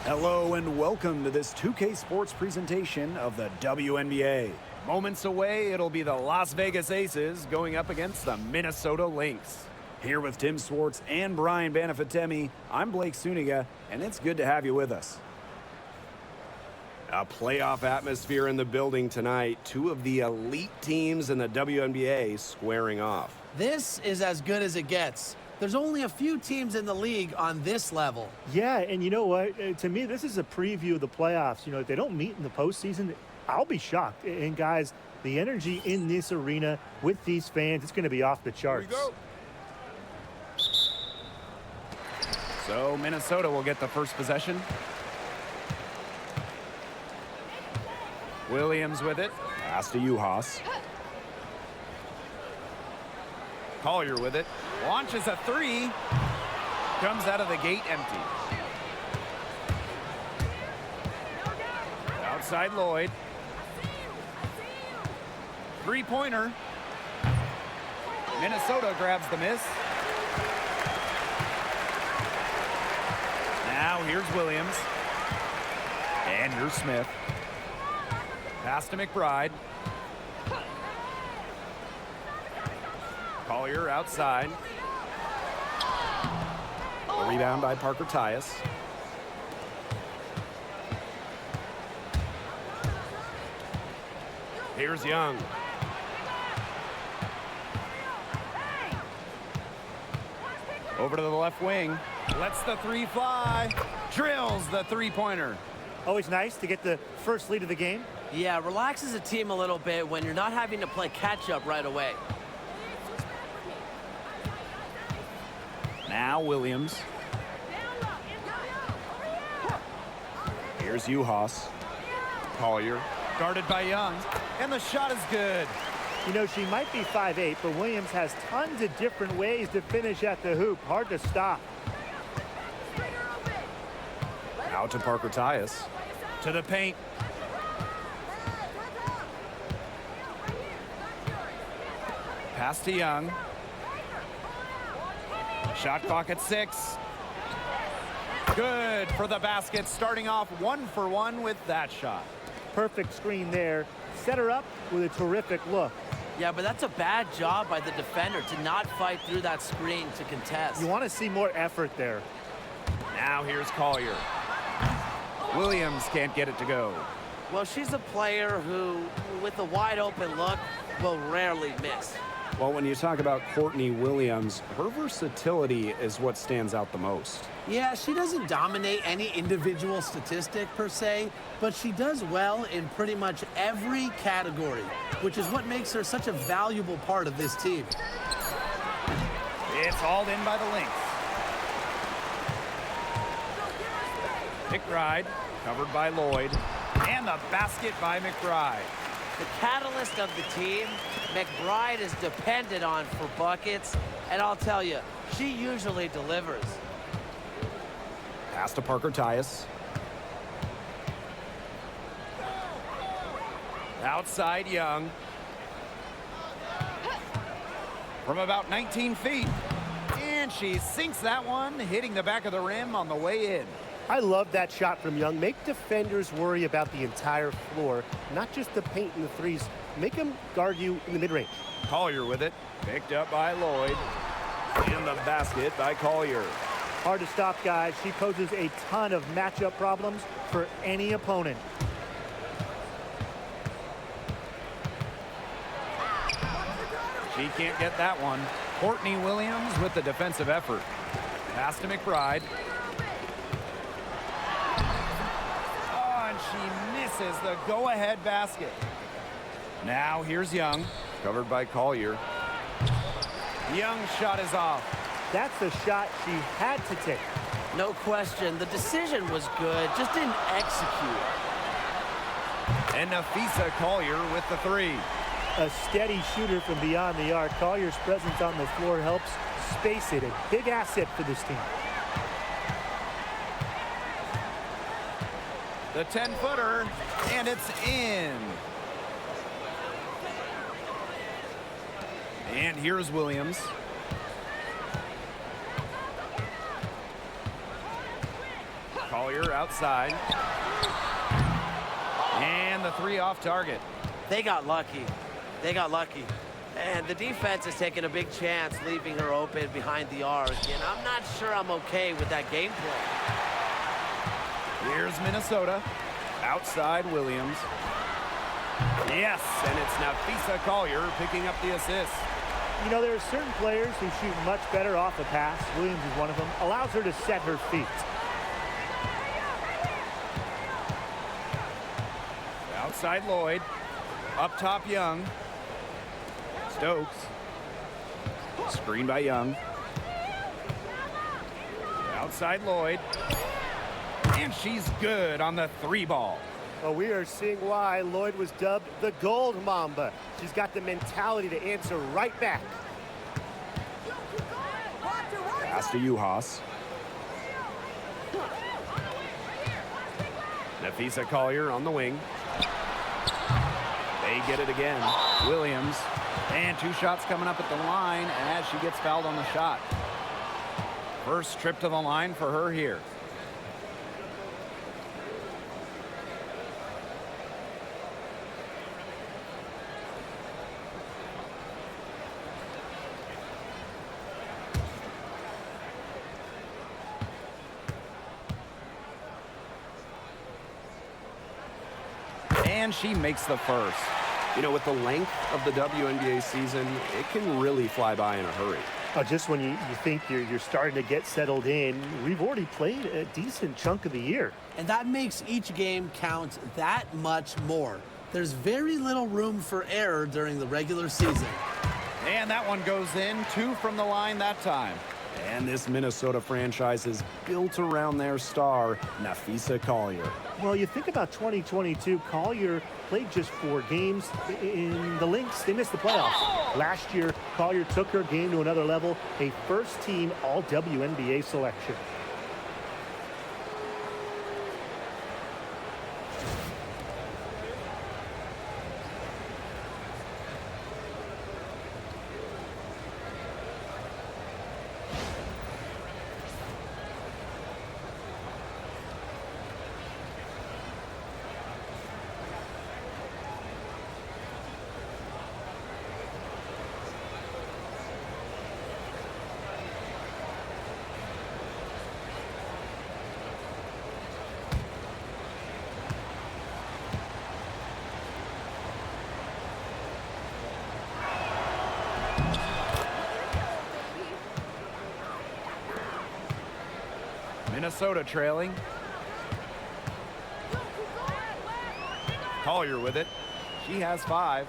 Hello and welcome to this 2K Sports presentation of the WNBA. Moments away, it'll be the Las Vegas Aces going up against the Minnesota Lynx. Here with Tim Swartz and Brian Banafitemi, I'm Blake Suniga, and it's good to have you with us. A playoff atmosphere in the building tonight. Two of the elite teams in the WNBA squaring off. This is as good as it gets. There's only a few teams in the league on this level. Yeah, and you know what? To me, this is a preview of the playoffs. You know, if they don't meet in the postseason, I'll be shocked. And guys, the energy in this arena with these fans, it's going to be off the charts. Here we go. So Minnesota will get the first possession. Williams with it. Pass to Uhas. Collier with it. Launches a three. Comes out of the gate empty. Outside Lloyd. Three-pointer. Minnesota grabs the miss. Now here's Williams. And here's Smith. Pass to McBride. Collier outside. A rebound by Parker Tyus. Here's Young. Over to the left wing. Lets the three fly. Drills the three-pointer. Always nice to get the first lead of the game. Yeah, relaxes a team a little bit when you're not having to play catch-up right away. Now Williams. Here's Uhas. Collier. Guarded by Young. And the shot is good. You know, she might be 5'8", but Williams has tons of different ways to finish at the hoop. Hard to stop. Out to Parker Tyus. To the paint. Pass to Young. Shot clock at 6. Good for the basket, starting off 1 for 1 with that shot. Perfect screen there. Set her up with a terrific look. Yeah, but that's a bad job by the defender to not fight through that screen to contest. You want to see more effort there. Now here's Collier. Williams can't get it to go. Well, she's a player who, with a wide open look, will rarely miss. Well, when you talk about Courtney Williams, her versatility is what stands out the most. Yeah, she doesn't dominate any individual statistic per se, but she does well in pretty much every category, which is what makes her such a valuable part of this team. It's hauled in by the Lynx. McBride, covered by Lloyd, and the basket by McBride. The catalyst of the team, McBride is dependent on for buckets, and I'll tell you, she usually delivers. Pass to Parker Tyus. Outside Young. From about 19 feet. And she sinks that one, hitting the back of the rim on the way in. I love that shot from Young. Make defenders worry about the entire floor, not just the paint and the threes. Make them guard you in the mid-range. Collier with it. Picked up by Lloyd. And the basket by Collier. Hard to stop, guys. She poses a ton of matchup problems for any opponent. She can't get that one. Courtney Williams with the defensive effort. Pass to McBride. She misses the go-ahead basket. Now here's Young, covered by Collier. Young's shot is off. That's a shot she had to take. No question, the decision was good, just didn't execute. And Nafisa Collier with the three. A steady shooter from beyond the arc. Collier's presence on the floor helps space it. A big asset for this team. The 10-footer, and it's in. And here's Williams. Collier outside. And the three off target. They got lucky. They got lucky. And the defense is taking a big chance, leaving her open behind the arc. And I'm not sure I'm okay with that game plan. Here's Minnesota. Outside Williams. Yes, and it's Nafisa Collier picking up the assist. You know, there are certain players who shoot much better off a pass. Williams is one of them. Allows her to set her feet. Outside Lloyd. Up top Young. Stokes. Screen by Young. Outside Lloyd. And she's good on the three ball. Well, we are seeing why Lloyd was dubbed the Gold Mamba. She's got the mentality to answer right back. Pass to Uhas. Nafisa Collier on the wing. They get it again. Williams. And two shots coming up at the line as she gets fouled on the shot. First trip to the line for her here. And she makes the first. You know, with the length of the WNBA season, it can really fly by in a hurry. Just when you think you're starting to get settled in, we've already played a decent chunk of the year. And that makes each game count that much more. There's very little room for error during the regular season. And that one goes in, 2 from the line that time. And this Minnesota franchise is built around their star, Nafisa Collier. Well, you think about 2022, Collier played just 4 games. In the Lynx, they missed the playoffs. Last year, Collier took her game to another level, a first-team All-WNBA selection. Minnesota trailing. Collier with it. She has 5.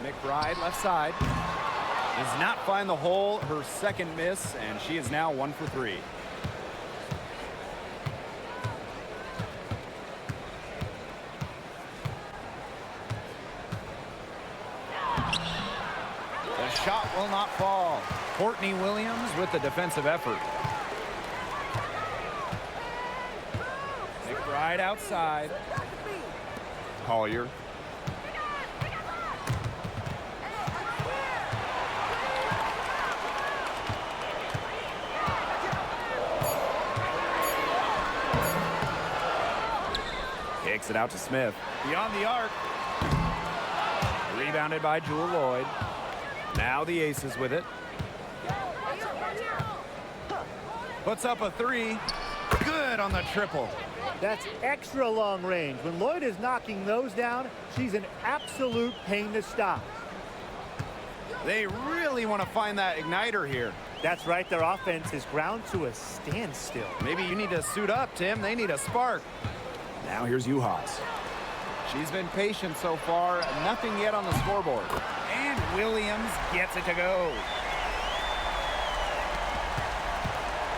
McBride left side. Does not find the hole. Her second miss, and she is now 1 for 3. The shot will not fall. Courtney Williams with the defensive effort. McBride outside. Collier. Kicks it out to Smith. Beyond the arc. Rebounded by Jewel Lloyd. Now the Aces with it. Puts up a 3. Good on the triple. That's extra long range. When Lloyd is knocking those down, she's an absolute pain to stop. They really want to find that igniter here. That's right. Their offense is ground to a standstill. Maybe you need to suit up, Tim. They need a spark. Now here's Uhas. She's been patient so far. Nothing yet on the scoreboard. And Williams gets it to go.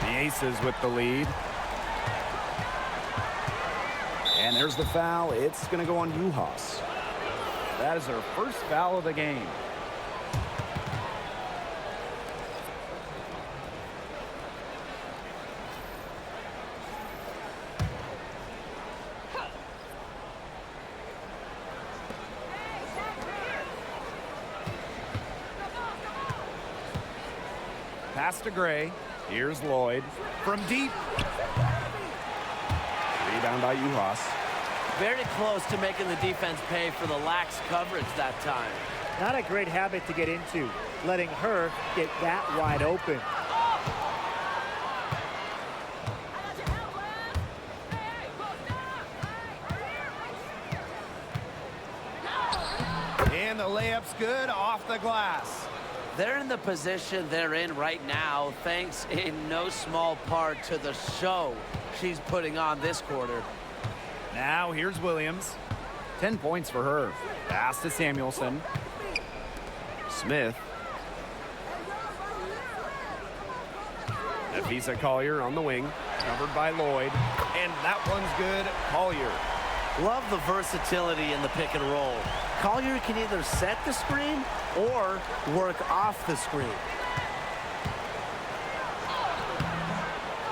The Aces with the lead. And there's the foul. It's going to go on Uhas. That is her first foul of the game. Pass to Gray. Here's Lloyd from deep. Rebound by Uhas. Very close to making the defense pay for the lax coverage that time. Not a great habit to get into, letting her get that wide open. And the layup's good off the glass. They're in the position they're in right now, thanks in no small part to the show she's putting on this quarter. Now here's Williams. 10 points for her. Pass to Samuelson. Smith. Nafisa Collier on the wing. Covered by Lloyd. And that one's good. Collier. Love the versatility in the pick and roll. Collier can either set the screen or work off the screen.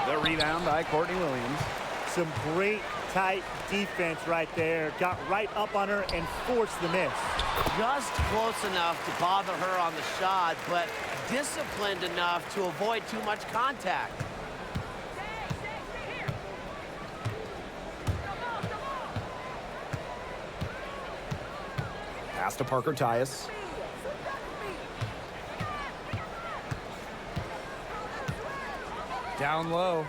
The rebound by Courtney Williams. Some great tight defense right there. Got right up on her and forced the miss. Just close enough to bother her on the shot, but disciplined enough to avoid too much contact. Pass to Parker Tyus. Down low.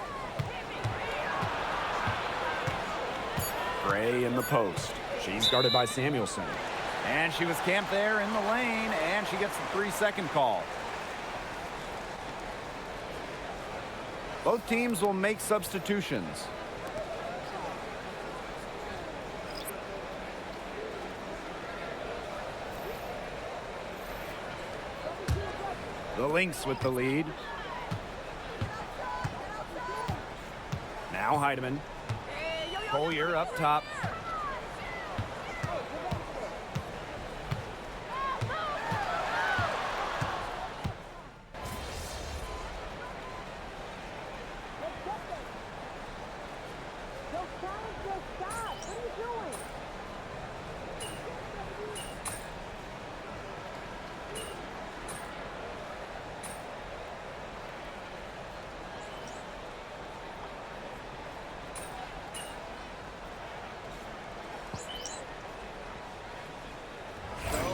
Gray in the post. She's guarded by Samuelson. And she was camped there in the lane, and she gets the 3-second call. Both teams will make substitutions. The Lynx with the lead. Now Heidemann. Collier up top.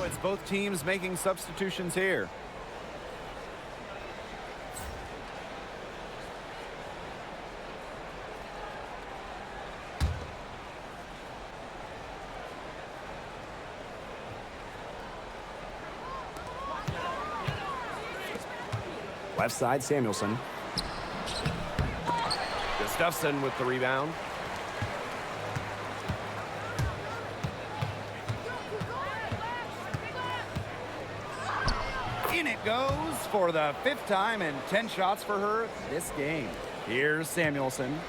It's both teams making substitutions here. Left side, Samuelson. Gustafson with the rebound. In it goes for the 5th time and 10 shots for her this game. Here's Samuelson.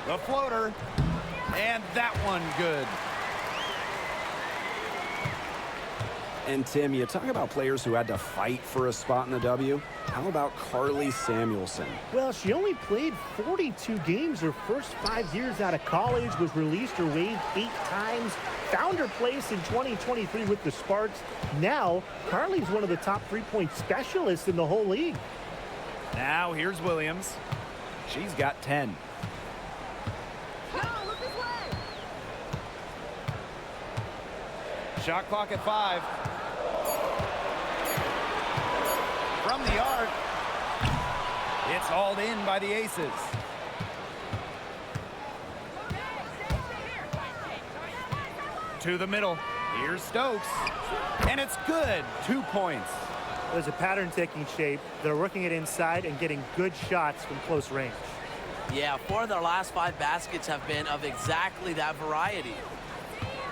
The floater, and that one good. And Tim, you talk about players who had to fight for a spot in the W. How about Carly Samuelson? Well, she only played 42 games her first 5 years out of college, was released or waived 8 times, found her place in 2023 with the Sparks. Now, Carly's one of the top three-point specialists in the whole league. Now here's Williams. She's got 10. Shot clock at 5. From the arc. It's hauled in by the Aces. To the middle. Here's Stokes. And it's good. 2 points. There's a pattern taking shape. They're working it inside and getting good shots from close range. Yeah, 4 of their last 5 baskets have been of exactly that variety.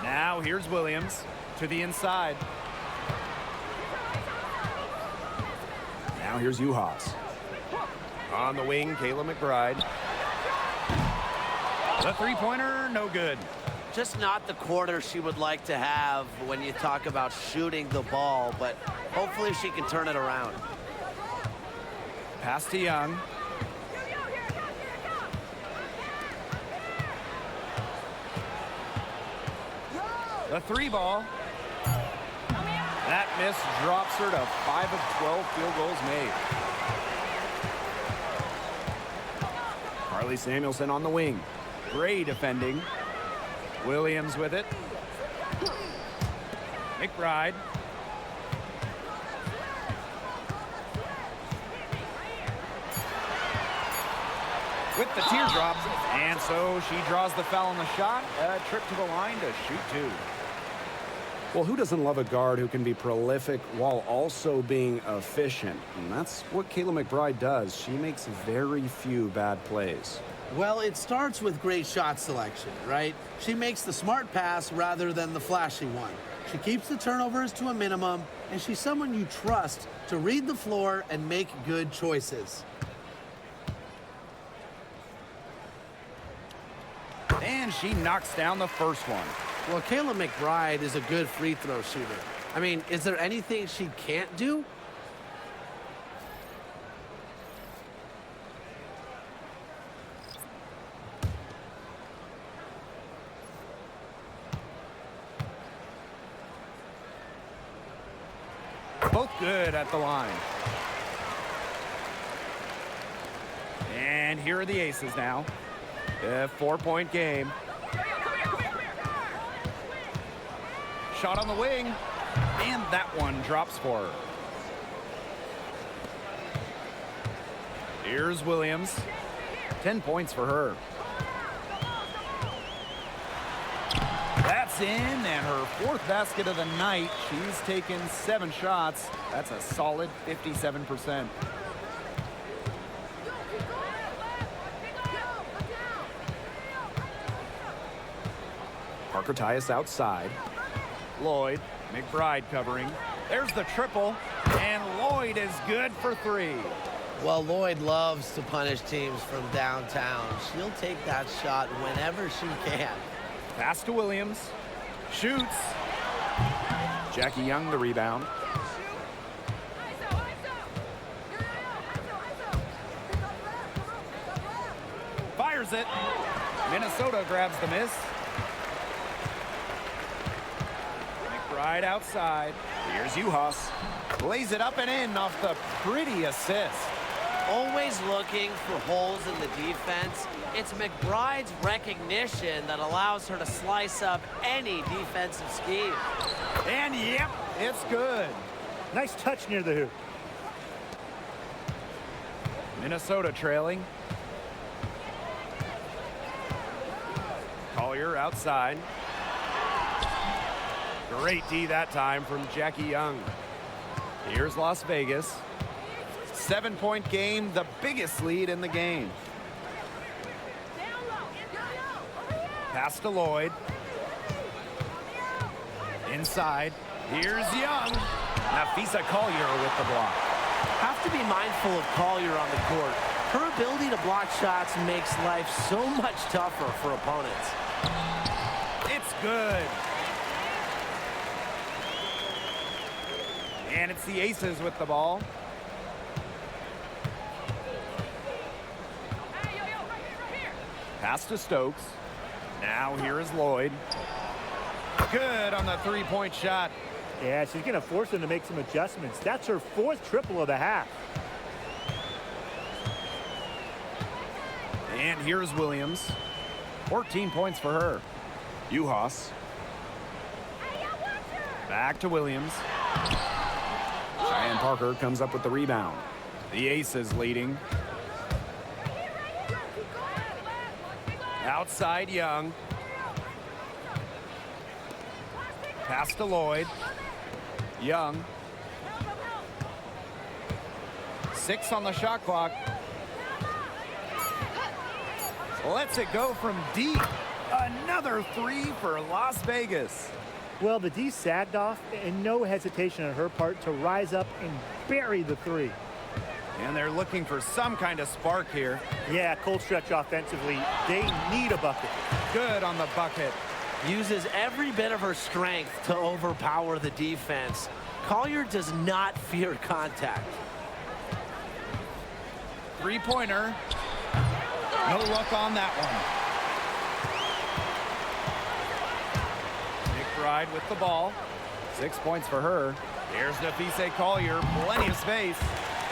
Now here's Williams to the inside. Now here's Uhas. On the wing, Kayla McBride. The three-pointer, no good. Just not the quarter she would like to have when you talk about shooting the ball, but hopefully she can turn it around. Pass to Young. The three ball. That miss drops her to 5 of 12 field goals made. Carly Samuelson on the wing. Gray defending. Williams with it. McBride. With the teardrop, and so she draws the foul on the shot. A trip to the line to shoot two. Well, who doesn't love a guard who can be prolific while also being efficient? And that's what Kayla McBride does. She makes very few bad plays. Well, it starts with great shot selection, right? She makes the smart pass rather than the flashy one. She keeps the turnovers to a minimum, and she's someone you trust to read the floor and make good choices. And she knocks down the first one. Well, Kayla McBride is a good free throw shooter. I mean, is there anything she can't do? Both good at the line. And here are the aces now. A 4-point game. Shot on the wing. And that one drops for her. Here's Williams. 10 points for her. That's in, and her fourth basket of the night. She's taken 7 shots. That's a solid 57%. Parker Tyus outside. Lloyd, McBride covering. There's the triple, and Lloyd is good for 3. Well, Lloyd loves to punish teams from downtown. She'll take that shot whenever she can. Pass to Williams. Shoots. Jackie Young the rebound. Fires it. Minnesota grabs the miss. McBride outside. Here's Uhas. Lays it up and in off the pretty assist. Always looking for holes in the defense. It's McBride's recognition that allows her to slice up any defensive scheme. And yep, it's good. Nice touch near the hoop. Minnesota trailing. Collier outside. Great D that time from Jackie Young. Here's Las Vegas. 7-point game, the biggest lead in the game. Pass to Lloyd. Inside. Here's Young. Nafisa Collier with the block. Have to be mindful of Collier on the court. Her ability to block shots makes life so much tougher for opponents. It's good. And it's the Aces with the ball. Pass to Stokes. Now here is Lloyd. Good on the 3-point shot. Yeah, she's going to force them to make some adjustments. That's her 4th triple of the half. And here's Williams. 14 points for her. Uhas. Back to Williams. Cheyenne Parker comes up with the rebound. The Aces leading. Outside Young. Pass to Lloyd. Young. 6 on the shot clock. Lets it go from deep. Another 3 for Las Vegas. Well, the D sagged off, and no hesitation on her part to rise up and bury the 3. And they're looking for some kind of spark here. Yeah, cold stretch offensively. They need a bucket. Good on the bucket. Uses every bit of her strength to overpower the defense. Collier does not fear contact. 3-pointer. No luck on that one. McBride with the ball. 6 points for her. Here's Nafise Collier, plenty of space.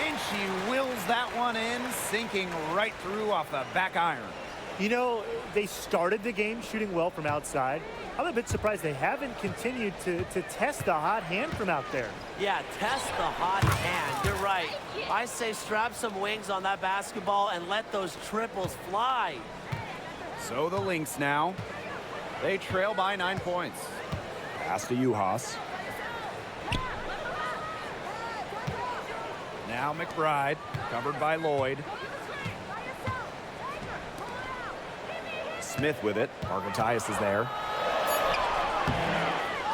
And she wills that one in, sinking right through off the back iron. You know, they started the game shooting well from outside. I'm a bit surprised they haven't continued to test the hot hand from out there. Yeah, test the hot hand. You're right. I say strap some wings on that basketball and let those triples fly. So the Lynx now. They trail by 9 points. Pass to Uhas. Now McBride, covered by Lloyd. Smith with it. Argentius is there.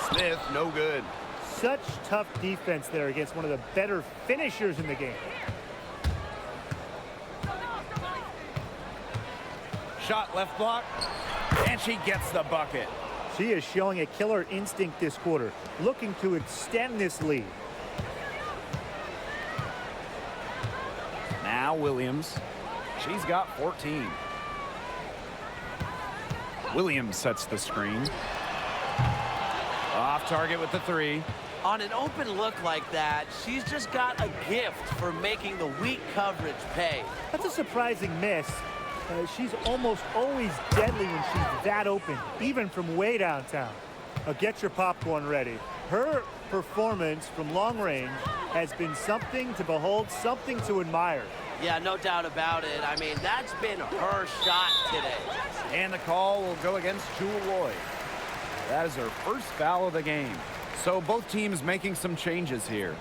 Smith, no good. Such tough defense there against one of the better finishers in the game. Shot left block, and she gets the bucket. She is showing a killer instinct this quarter, looking to extend this lead. Now Williams. She's got 14. Williams sets the screen. Off target with the 3. On an open look like that, she's just got a gift for making the weak coverage pay. That's a surprising miss. She's almost always deadly when she's that open, even from way downtown. Get your popcorn ready. Her performance from long range has been something to behold, something to admire. Yeah, no doubt about it. I mean, that's been her shot today. And the call will go against Jewel Lloyd. That is her first foul of the game. So both teams making some changes here.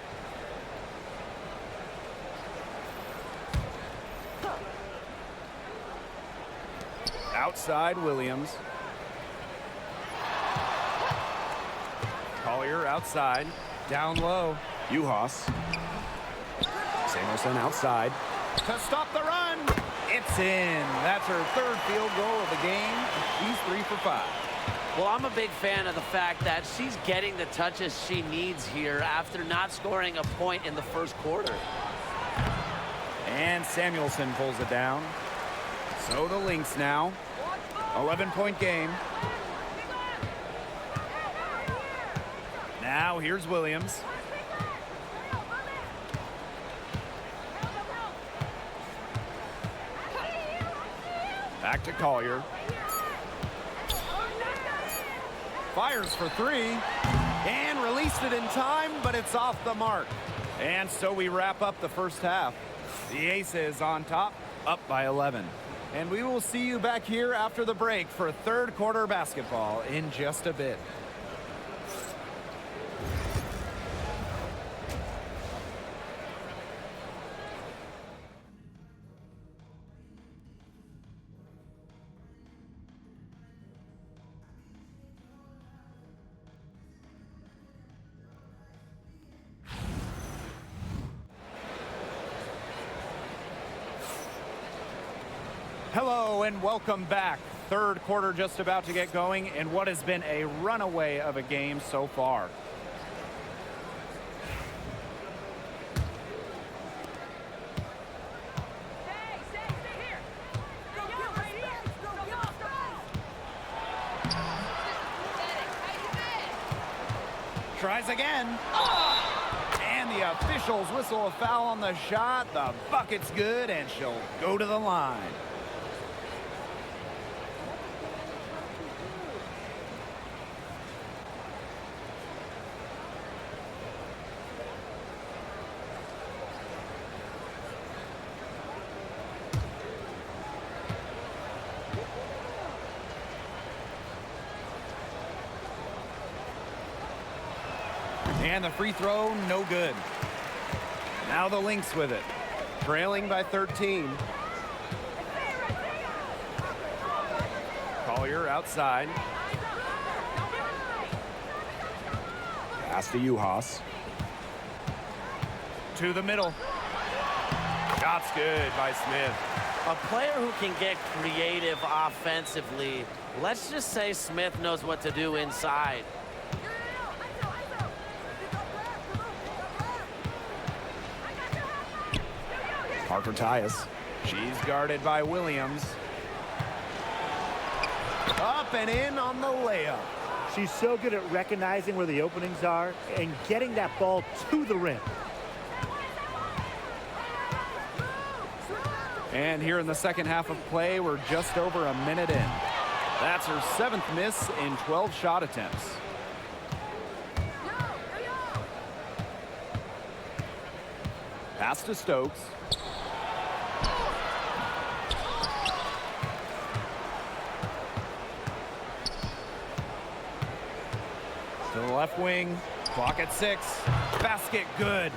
Outside Williams. Collier outside. Down low. Uhas. Samuelson outside. To stop the run. It's in. That's her third field goal of the game. She's 3 for 5. Well, I'm a big fan of the fact that she's getting the touches she needs here after not scoring a point in the first quarter. And Samuelson pulls it down. So the Lynx now. 11-point game. Now here's Williams. Back to Collier. Fires for 3 and released it in time, but it's off the mark. And so we wrap up the first half. The Aces on top, up by 11. And we will see you back here after the break for third quarter basketball in just a bit. Hello and welcome back. Third quarter just about to get going in what has been a runaway of a game so far. Tries again. And the officials whistle a foul on the shot. The bucket's good and she'll go to the line. And the free throw, no good. Now the Lynx with it. Trailing by 13. Collier outside. Pass to Uhas. To the middle. Shot's good by Smith. A player who can get creative offensively. Let's just say Smith knows what to do inside. Argentius. She's guarded by Williams. Up and in on the layup. She's so good at recognizing where the openings are and getting that ball to the rim. And here in the second half of play, we're just over a minute in. That's her 7th miss in 12 shot attempts. Pass to Stokes. To the left wing. Clock at 6. Basket good.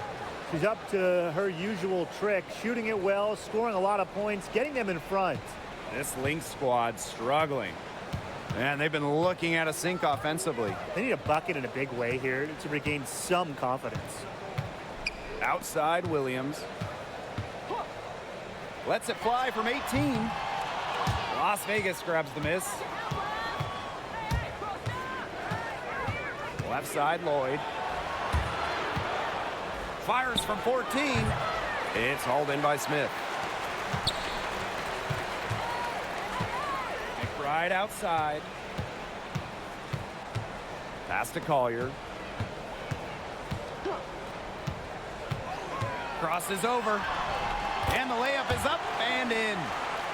She's up to her usual trick, shooting it well, scoring a lot of points, getting them in front. This Lynx squad struggling. Man, they've been looking at a sink offensively. They need a bucket in a big way here to regain some confidence. Outside Williams. Lets it fly from 18. Las Vegas grabs the miss. Left side Lloyd. Fires from 14. It's hauled in by Smith. McBride outside. Pass to Collier. Crosses over. And the layup is up and in.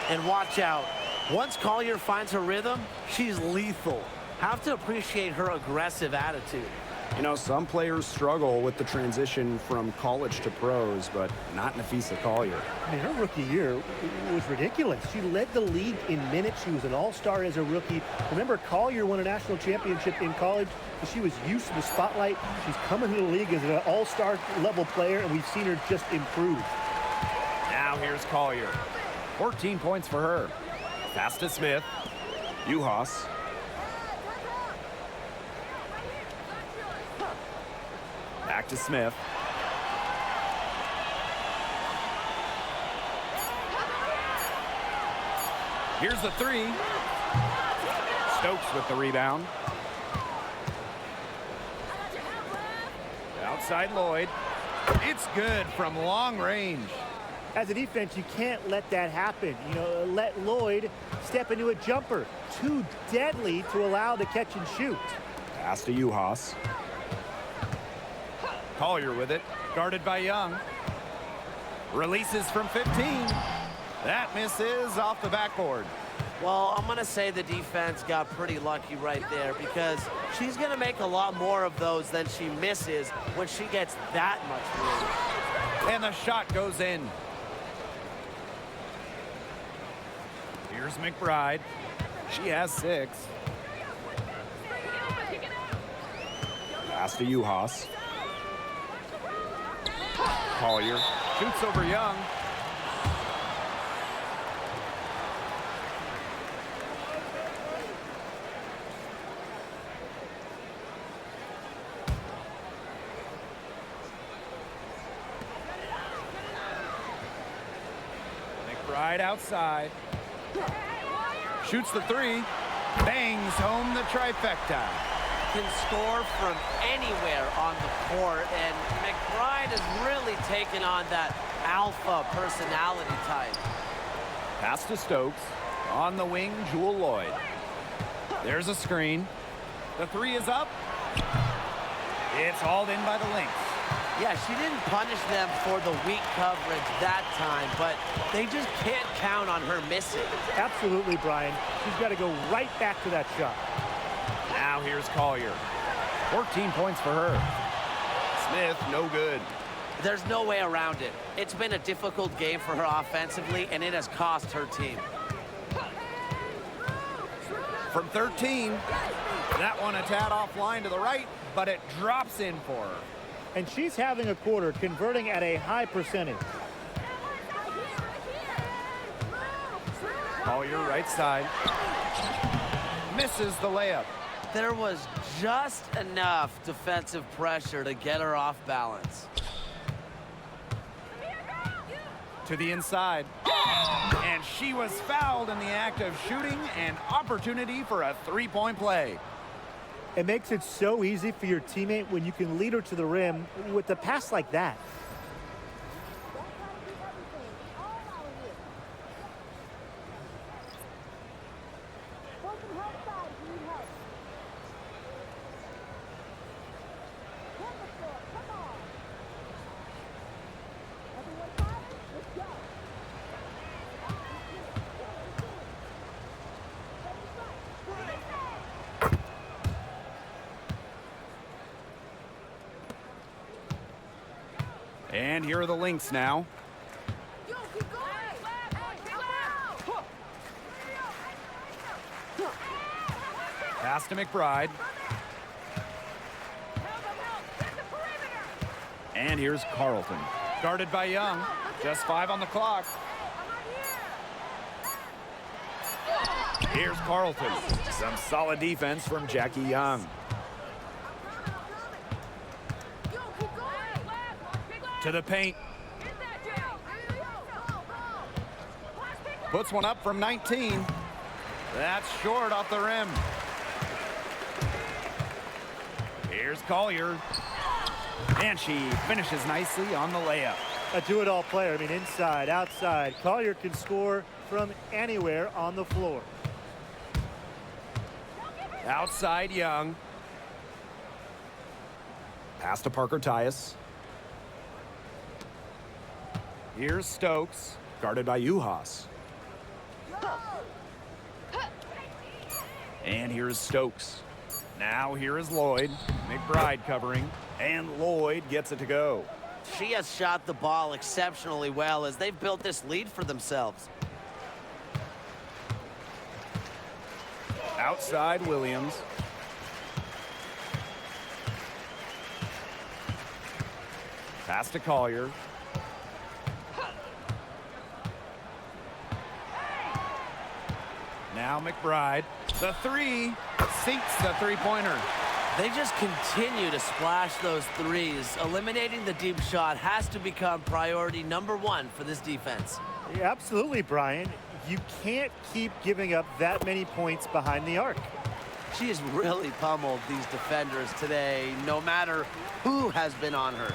And watch out. Once Collier finds her rhythm, she's lethal. Have to appreciate her aggressive attitude. You know, some players struggle with the transition from college to pros, but not Nafisa Collier. I mean, her rookie year was ridiculous. She led the league in minutes. She was an all-star as a rookie. Remember, Collier won a national championship in college, so she was used to the spotlight. She's coming to the league as an all-star level player, and we've seen her just improve. Now here's Collier. 14 points for her. Pass to Smith. Uhas. Back to Smith. Here's the 3. Stokes with the rebound. Outside Lloyd. It's good from long range. As a defense, you can't let that happen. You know, let Lloyd step into a jumper. Too deadly to allow the catch and shoot. Pass to Uhas. Collier with it, guarded by Young. Releases from 15. That misses off the backboard. Well, I'm going to say the defense got pretty lucky right there because she's going to make a lot more of those than she misses when she gets that much room. And the shot goes in. Here's McBride. She has 6. Pass to Uhas. Collier shoots over Young. McBride outside. Shoots the 3. Bangs home the trifecta. Can score from anywhere on the court, and McBride has really taken on that alpha personality type. Pass to Stokes. On the wing, Jewel Lloyd. There's a screen. The 3 is up. It's hauled in by the Lynx. Yeah, she didn't punish them for the weak coverage that time, but they just can't count on her missing. Absolutely, Brian. She's got to go right back to that shot. Now here's Collier. 14 points for her. Smith, no good. There's no way around it. It's been a difficult game for her offensively, and it has cost her team. From 13, that one a tad offline to the right, but it drops in for her. And she's having a quarter, converting at a high percentage. Collier right side. Misses the layup. There was just enough defensive pressure to get her off balance. To the inside. And she was fouled in the act of shooting, an opportunity for a three-point play. It makes it so easy for your teammate when you can lead her to the rim with a pass like that. And here are the Lynx now. Pass to McBride. And here's Carlton. Guarded by Young. Just 5 on the clock. Here's Carlton. Some solid defense from Jackie Young. To the paint. Puts one up from 19. That's short off the rim. Here's Collier. And she finishes nicely on the layup. A do-it-all player. I mean, inside, outside. Collier can score from anywhere on the floor. Outside Young. Pass to Parker Tyus. Here's Stokes. Guarded by Uhas. And here's Stokes. Now here is Lloyd. McBride covering. And Lloyd gets it to go. She has shot the ball exceptionally well as they've built this lead for themselves. Outside Williams. Pass to Collier. Now McBride. The three sinks the three-pointer. They just continue to splash those threes. Eliminating the deep shot has to become priority number 1 for this defense. Yeah, absolutely, Brian. You can't keep giving up that many points behind the arc. She has really pummeled these defenders today, no matter who has been on her.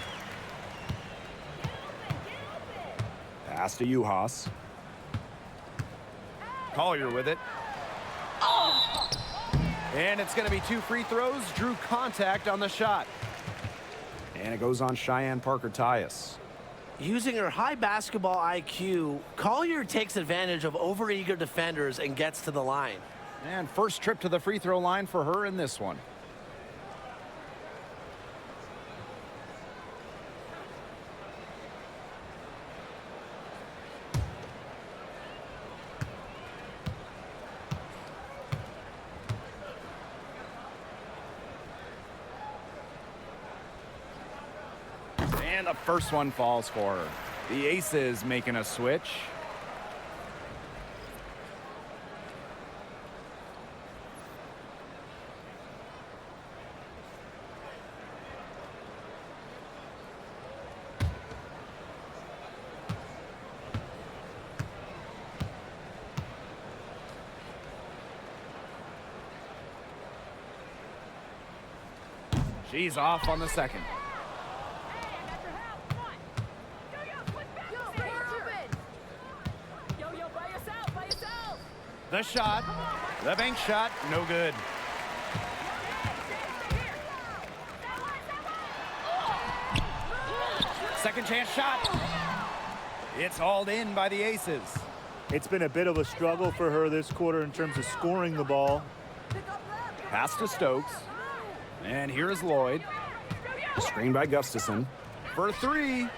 Pass to Uhas. Collier with it. And it's going to be 2 free throws. Drew contact on the shot. And it goes on Cheyenne Parker Tyus. Using her high basketball IQ, Collier takes advantage of overeager defenders and gets to the line. And first trip to the free throw line for her in this one. And the first one falls for her. The Aces making a switch. She's off on the second. The shot, the bank shot, no good. Second chance shot. It's hauled in by the Aces. It's been a bit of a struggle for her this quarter in terms of scoring the ball. Pass to Stokes. And here is Lloyd. Screen by Gustafson. For 3.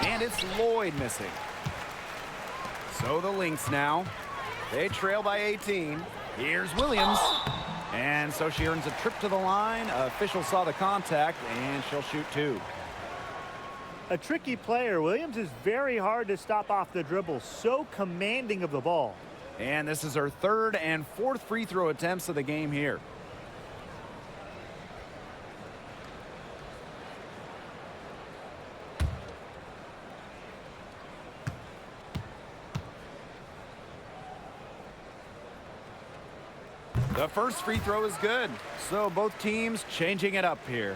And it's Lloyd missing. So the Lynx now. They trail by 18. Here's Williams. And so she earns a trip to the line. Official saw the contact, and she'll shoot 2. A tricky player. Williams is very hard to stop off the dribble. So commanding of the ball. And this is her 3rd and 4th free throw attempts of the game here. The first free throw is good, so both teams changing it up here.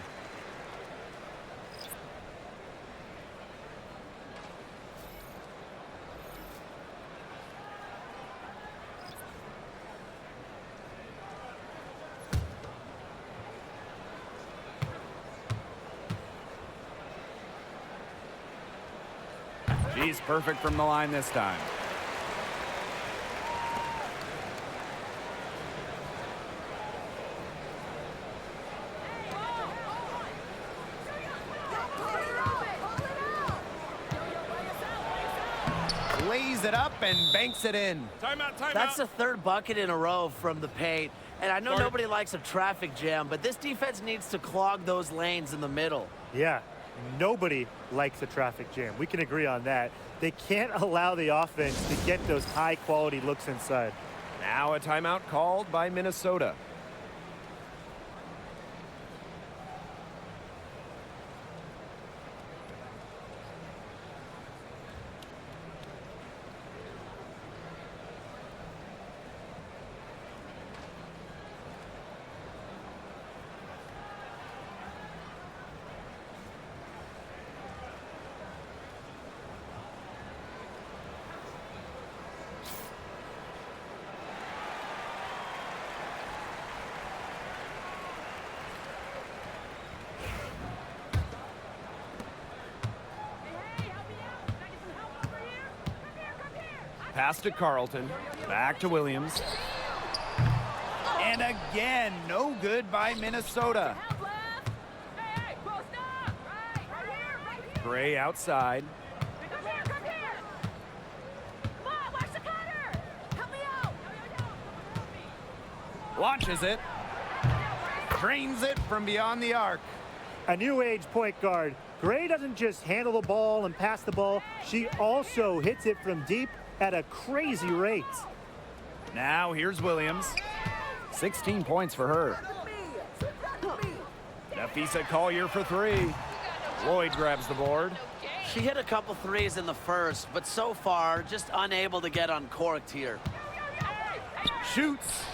She's perfect from the line this time. lays it up and banks it in. Timeout, timeout. That's the third bucket in a row from the paint. And I know nobody likes a traffic jam, but this defense needs to clog those lanes in the middle. Yeah, nobody likes a traffic jam. We can agree on that. They can't allow the offense to get those high-quality looks inside. Now a timeout called by Minnesota. Pass to Carlton. Back to Williams. And again, no good by Minnesota. Gray outside. Launches it. Drains it from beyond the arc. A new age point guard. Gray doesn't just handle the ball and pass the ball. She also hits it from deep at a crazy rate. Now here's Williams. 16 points for her. Nafisa Collier for three. Lloyd grabs the board. She hit a couple threes in the first, but so far, just unable to get uncorked here. Shoots.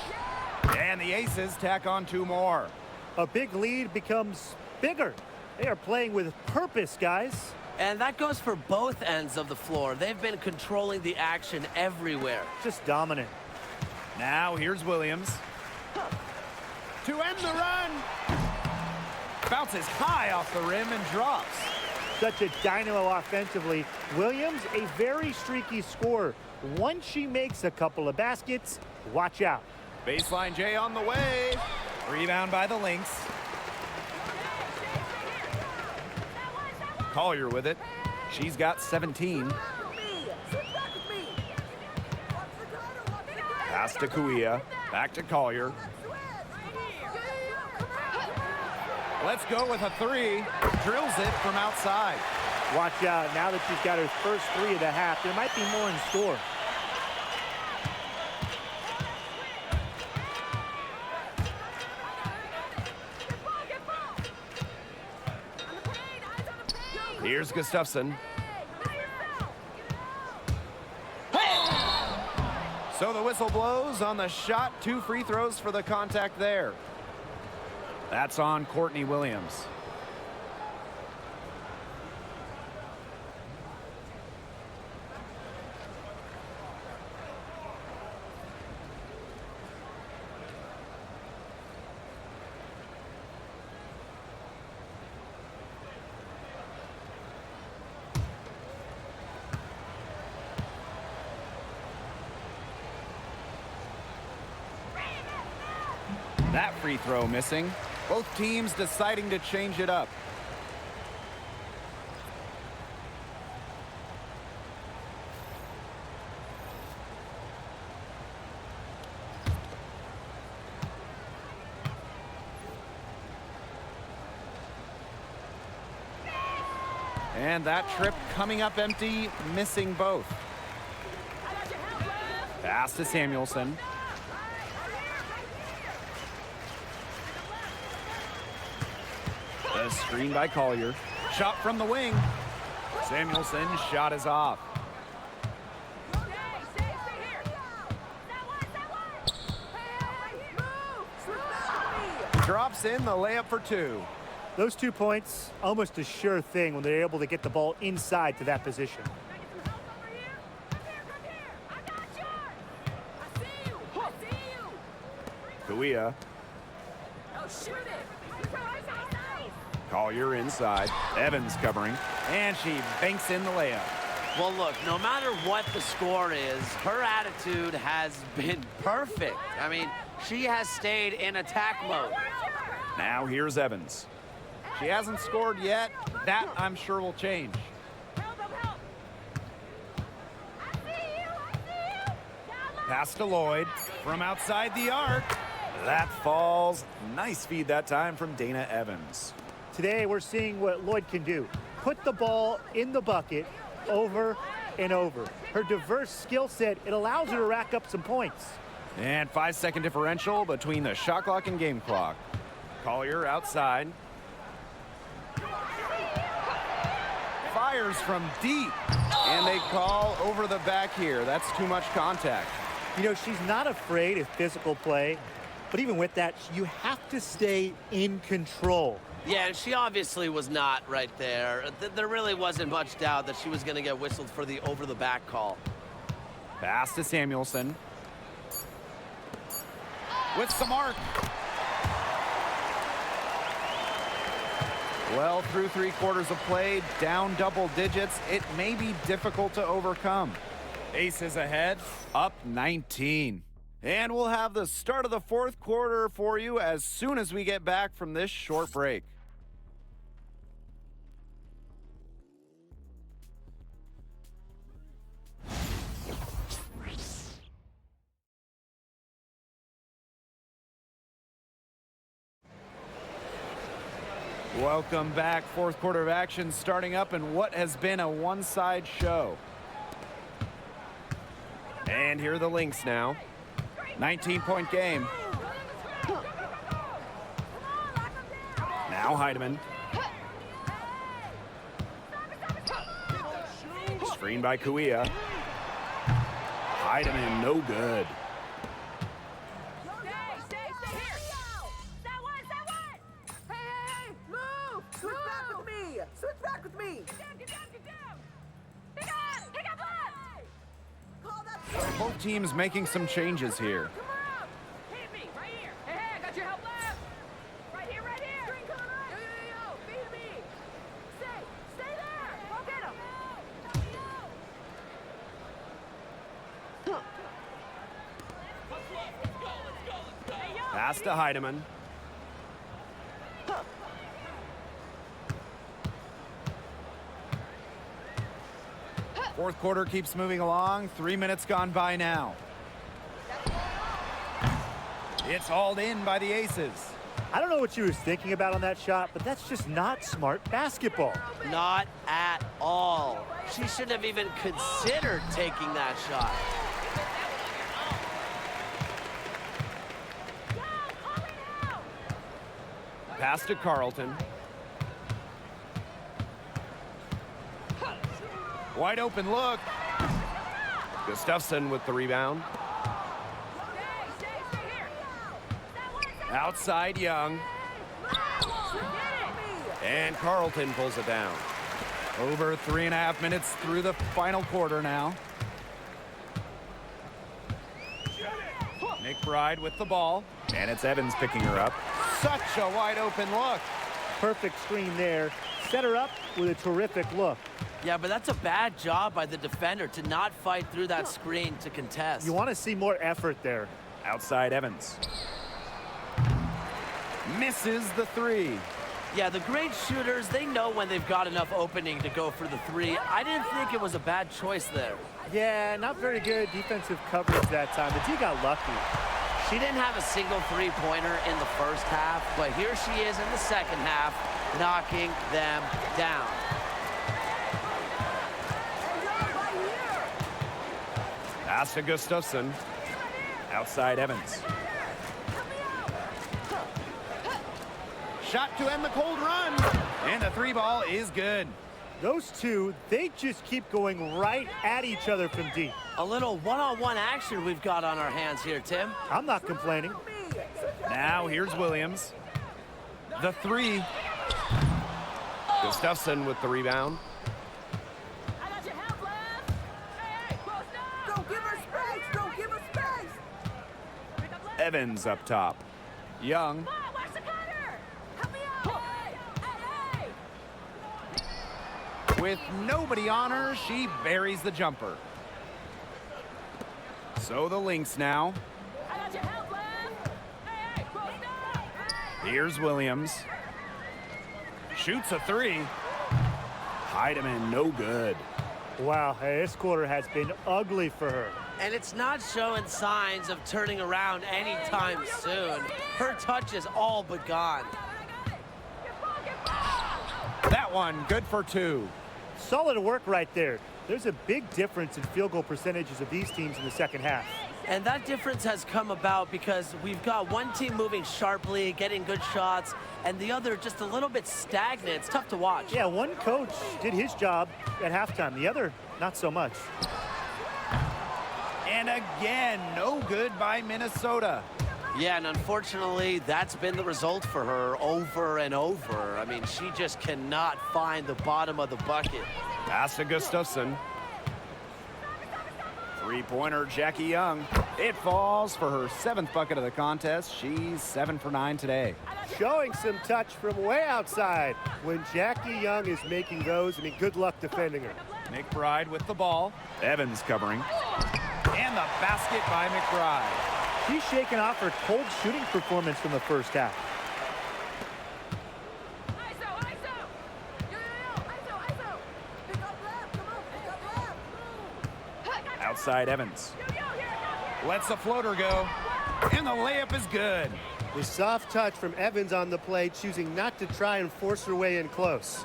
And the Aces tack on two more. A big lead becomes bigger. They are playing with purpose, guys. And that goes for both ends of the floor. They've been controlling the action everywhere. Just dominant. Now here's Williams. To end the run. Bounces high off the rim and drops. Such a dynamo offensively. Williams, a very streaky scorer. Once she makes a couple of baskets, watch out. Baseline J on the way. Rebound by the Lynx. Collier with it. She's got 17. Pass to Kuia. Back to Collier. Let's go with a three. Drills it from outside. Watch out. Now that she's got her first three of the half, there might be more in store. Here's Gustafson. So the whistle blows on the shot. 2 free throws for the contact there. That's on Courtney Williams. That free throw missing. Both teams deciding to change it up. And that trip coming up empty, missing both. Pass to Samuelson. The screen by Collier. Shot from the wing. Samuelson's shot is off. Drops in the layup for 2. Those 2 points, almost a sure thing when they're able to get the ball inside to that position. Kuia. Collier inside. Evans covering. And she banks in the layup. Well, look, no matter what the score is, her attitude has been perfect. I mean, she has stayed in attack mode. Now here's Evans. She hasn't scored yet. That, I'm sure, will change. Pass to Lloyd from outside the arc. That falls. Nice feed that time from Dana Evans. Today, we're seeing what Lloyd can do. Put the ball in the bucket over and over. Her diverse skill set, it allows her to rack up some points. And 5-second differential between the shot clock and game clock. Collier outside. Fires from deep. And they call over the back here. That's too much contact. You know, she's not afraid of physical play, but even with that, you have to stay in control. Yeah, and she obviously was not right there. There really wasn't much doubt that she was going to get whistled for the over-the-back call. Pass to Samuelson. With some arc. Well, through 3 quarters of play, down double digits, it may be difficult to overcome. Aces ahead, up 19. And we'll have the start of the 4th quarter for you as soon as we get back from this short break. Welcome back. 4th quarter of action starting up in what has been a one-side show. And here are the Lynx now. 19-point game. Now Heidemann. Screen by Kuia. Heidemann, no good. Both teams making some changes here. Hit me right here. Hey, I got your help left. Right here, right here. Screen coming up. Yo. Feed me. Stay there. Go get him. Pass to Heidemann. Fourth quarter keeps moving along. 3 minutes gone by now. It's hauled in by the Aces. I don't know what she was thinking about on that shot, but that's just not smart basketball. Not at all. She shouldn't have even considered taking that shot. Pass to Carlton. Wide open look. Gustafson with the rebound. Outside Young. And Carlton pulls it down. Over 3.5 minutes through the final quarter now. McBride with the ball. And it's Evans picking her up. Such a wide open look. Perfect screen there. Set her up with a terrific look. Yeah, but that's a bad job by the defender to not fight through that screen to contest. You want to see more effort there. Outside Evans. Misses the 3. Yeah, the great shooters, they know when they've got enough opening to go for the 3. I didn't think it was a bad choice there. Yeah, not very good defensive coverage that time. The D got lucky. She didn't have a single 3-pointer in the first half, but here she is in the second half, knocking them down. Pass to Gustafson. Outside Evans. Shot to end the cold run. And the 3 ball is good. Those two, they just keep going right at each other from deep. A little one-on-one action we've got on our hands here, Tim. I'm not complaining. Now here's Williams. The 3. Gustafson with the rebound. I got your help left. Hey, close down. Don't give her space. Don't give her space. Evans up top. Young. Come on, watch the cutter. Help me out. Hey. With nobody on her, she buries the jumper. So the Lynx now. I got your help left. Hey, close down. Here's Williams. Shoots a 3. Heidemann, no good. Wow, hey, this quarter has been ugly for her. And it's not showing signs of turning around anytime soon. Her touch is all but gone. That one, good for 2. Solid work right there. There's a big difference in field goal percentages of these teams in the second half. And that difference has come about because we've got one team moving sharply, getting good shots, and the other just a little bit stagnant. It's tough to watch. Yeah, one coach did his job at halftime. The other, not so much. And again, no good by Minnesota. Yeah, and unfortunately, that's been the result for her over and over. I mean, she just cannot find the bottom of the bucket. Pass to Gustafson. Three-pointer, Jackie Young. It falls for her 7th bucket of the contest. She's 7 for 9 today. Showing some touch from way outside. When Jackie Young is making those, I mean, good luck defending her. McBride with the ball. Evans covering. And the basket by McBride. She's shaken off her cold shooting performance from the first half. Outside Evans. Lets the floater go. And the layup is good. The soft touch from Evans on the play, choosing not to try and force her way in close.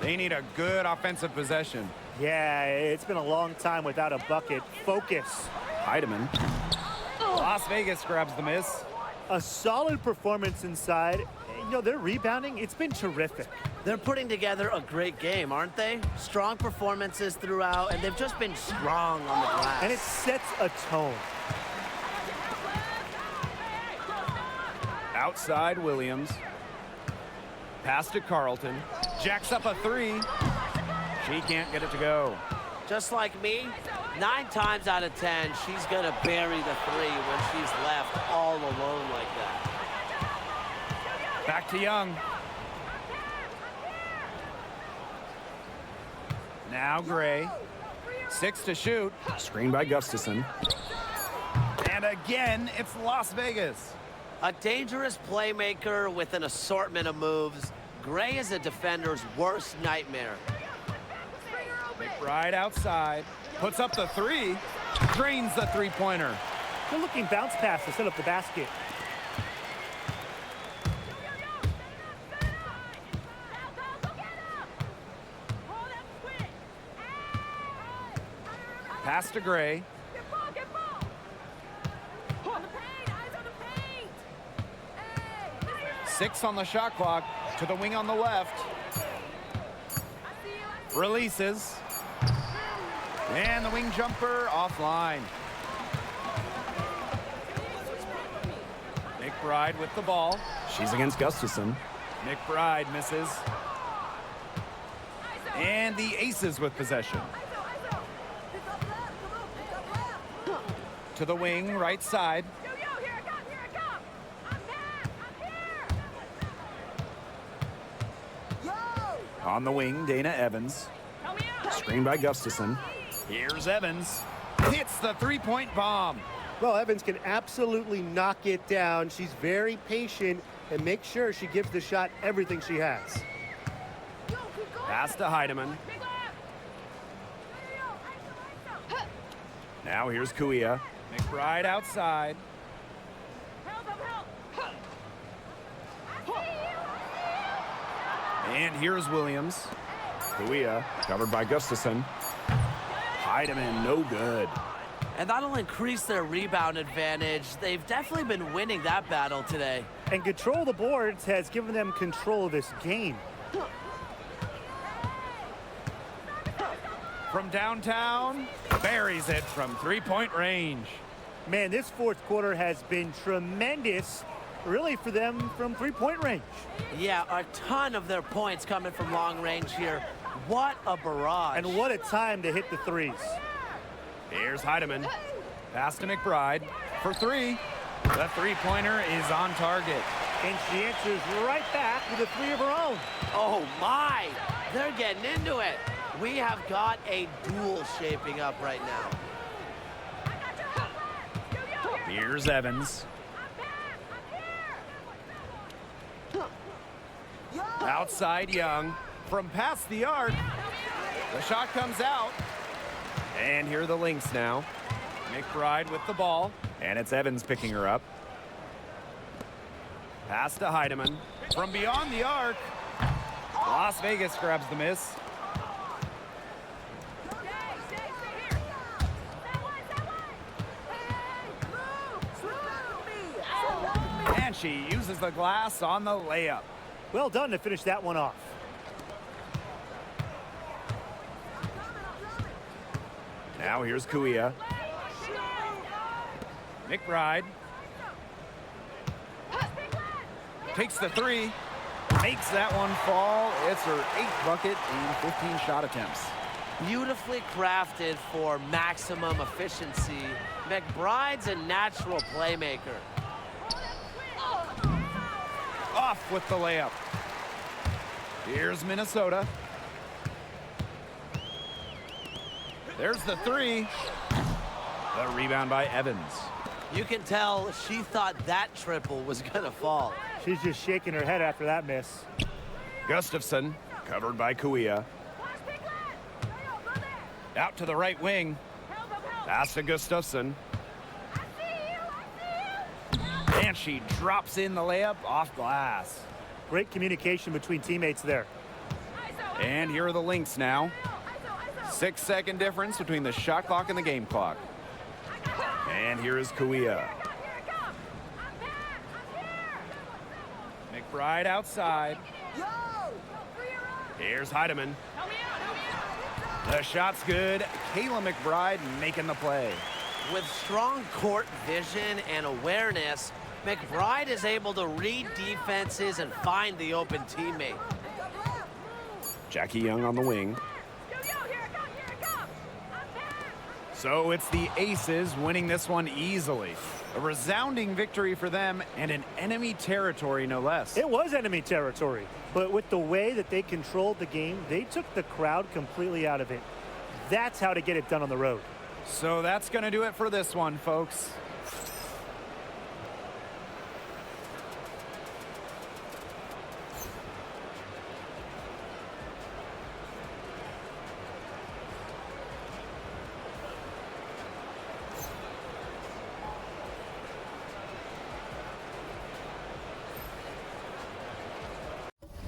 They need a good offensive possession. Yeah, it's been a long time without a bucket. Focus. Heidemann. Las Vegas grabs the miss. A solid performance inside. You know, their rebounding, it's been terrific. They're putting together a great game, aren't they? Strong performances throughout, and they've just been strong on the glass. And it sets a tone. Outside Williams. Pass to Carlton. Jacks up a 3. She can't get it to go. Just like me, 9 times out of 10, she's going to bury the 3 when she's left all alone like that. Back to Young. Now Gray. 6 to shoot. Screen by Gustafson. And again, it's Las Vegas. A dangerous playmaker with an assortment of moves. Gray is a defender's worst nightmare. McBride outside. Puts up the 3. Drains the three-pointer. Good looking bounce pass to set up the basket. Pass to Gray. 6 on the shot clock. To the wing on the left. Releases. And the wing jumper offline. McBride with the ball. She's against Gustafson. McBride misses. And the Aces with possession. To the wing, right side. On the wing, Dana Evans. Screened by Gustafson. Here's Evans. Hits the three-point bomb. Well, Evans can absolutely knock it down. She's very patient and makes sure she gives the shot everything she has. Pass to Heidemann. Now here's Kuia. McBride outside. And here's Williams. Kuia covered by Gustafson. Heidemann, no good. And that'll increase their rebound advantage. They've definitely been winning that battle today. And control of the boards has given them control of this game. From downtown, buries it from three-point range. Man, this fourth quarter has been tremendous, really, for them from three-point range. Yeah, a ton of their points coming from long range here. What a barrage. And what a time to hit the threes. Here's Heidemann. Pass to McBride for 3. The three-pointer is on target. And she answers right back with a 3 of her own. Oh my, they're getting into it. We have got a duel shaping up right now. Here's Evans. Outside Young. From past the arc. The shot comes out. And here are the Lynx now. McBride with the ball, and it's Evans picking her up. Pass to Heidemann. From beyond the arc, Las Vegas grabs the miss. Stay here. That one. Hey, move. And she uses the glass on the layup. Well done to finish that one off. Now here's Kuia. McBride takes the three, makes that one fall. It's her 8th bucket in 15 shot attempts. Beautifully crafted for maximum efficiency. McBride's a natural playmaker. Off with the layup. Here's Minnesota. There's the three. The rebound by Evans. You can tell she thought that triple was gonna fall. She's just shaking her head after that miss. Gustafson, covered by Kuia. Out to the right wing. Pass to Gustafson. And she drops in the layup off glass. Great communication between teammates there. And here are the Lynx now. 6-second difference between the shot clock and the game clock. And here is Kuia. McBride outside. Here's Heidemann. The shot's good. Kayla McBride making the play. With strong court vision and awareness, McBride is able to read defenses and find the open teammate. Jackie Young on the wing. So it's the Aces winning this one easily. A resounding victory for them and an enemy territory, no less. It was enemy territory, but with the way that they controlled the game, they took the crowd completely out of it. That's how to get it done on the road. So that's going to do it for this one, folks.